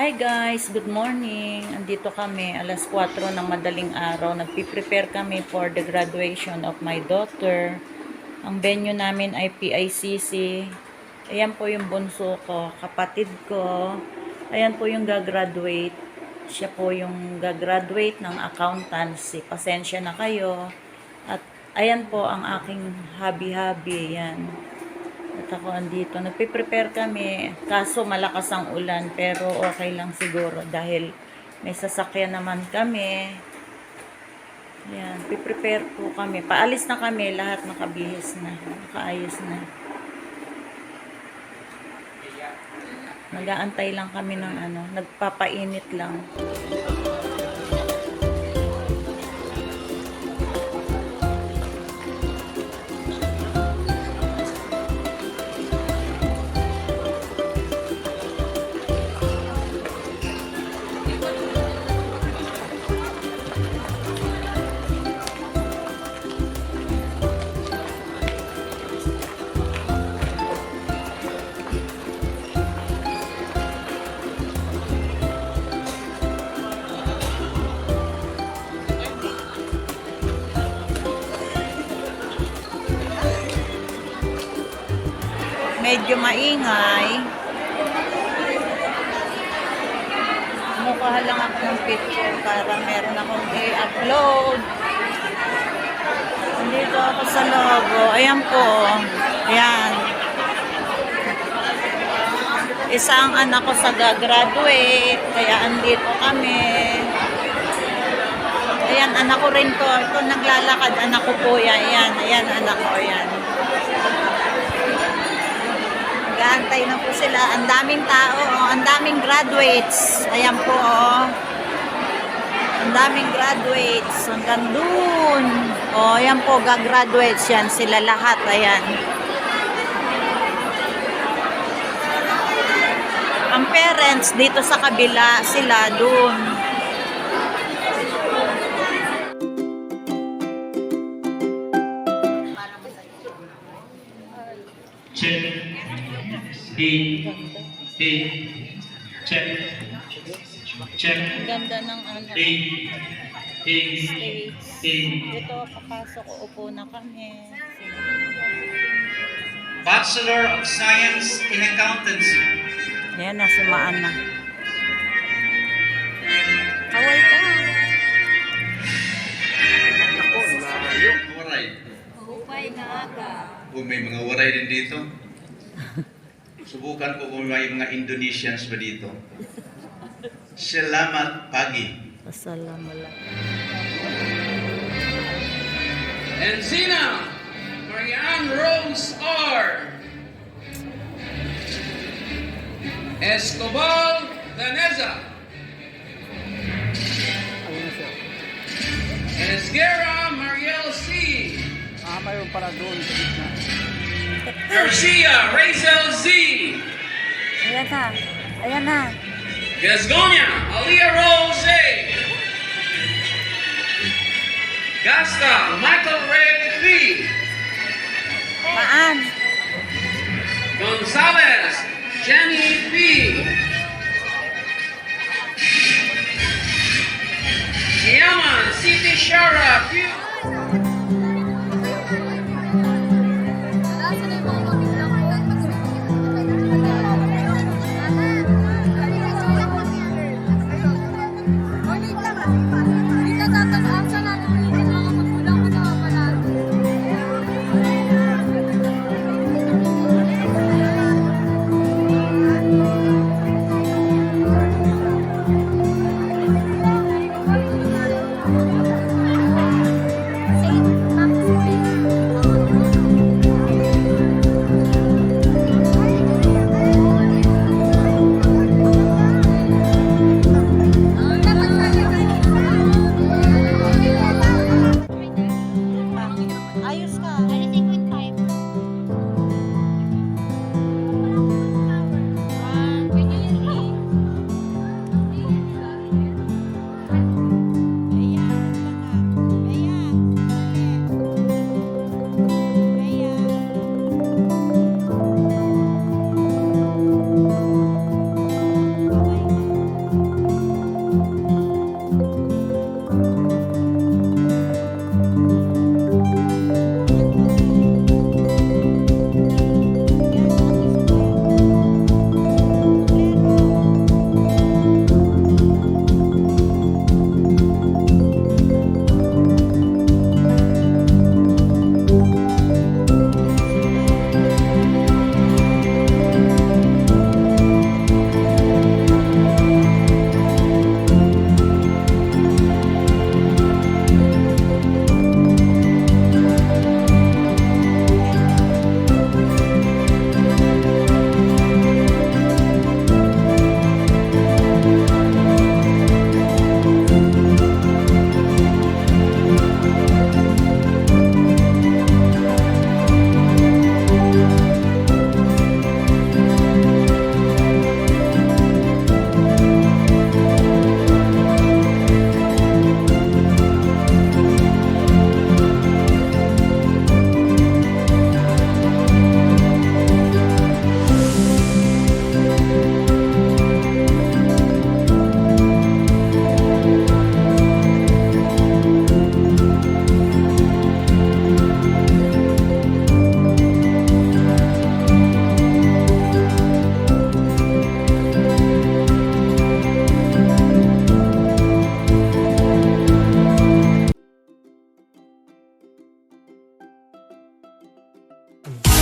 Hi guys, good morning. Andito kami, alas 4 ng madaling araw. Nagpi-prepare kami for the graduation of my daughter. Ang venue namin ay PICC. Ayan po yung bunso ko, kapatid ko. Ayan po yung gagraduate. Siya po yung gagraduate ng accountancy. Pasensya na kayo. At ayan po ang aking hubby-hubby. Ayan. At ako andito. Nagpe-prepare kami. Kaso malakas ang ulan. Pero okay lang siguro. Dahil may sasakyan naman kami. Yan. Pre-prepare po kami. Paalis na kami. Lahat nakabihis na. Nakaayos na. Nag-aantay lang kami ng nagpapainit lang. Medyo maingay. Kumukuha lang ako ng picture para meron akong i-upload. Nandito ako sa logo. Ayan po. Ayan. Isang anak ko sa gagraduate. Kaya andito kami. Ayan, anak ko rin to. Ito naglalakad. Anak ko po yan. Ayan, ayan anak ko. Ayan. Nag-aantay na po sila. Ang daming tao. Ang daming graduates. Ayan po. Ang daming graduates. Hanggang dun. Ayan po. Gagraduates yan. Sila lahat. Ayan. Ang parents dito sa kabila. Sila dun. Check. Check. Check. Ang ganda ng stage. Ito, papasok, upo na kami. Bachelor of Science in Accountancy. Ayan na, si Maan na. Kaway ka. Ako, layo. Waray. Upay na aga. Kung may mga waray din dito. Subukan ko kung may mga Indonesians ba dito. Salamat pagi. Assalamualaikum. Enzina Marianne Rose R. Escobar Daneza. Esguerra Mariel C. Mayroon para doon sa gitna. Garcia Rachel Z. Ayan na. Ayan na. Gasconia Alia Rose A. Gasta Michael Ray P. Maan. Gonzalez Jenny P. Yaman City Shara P. P.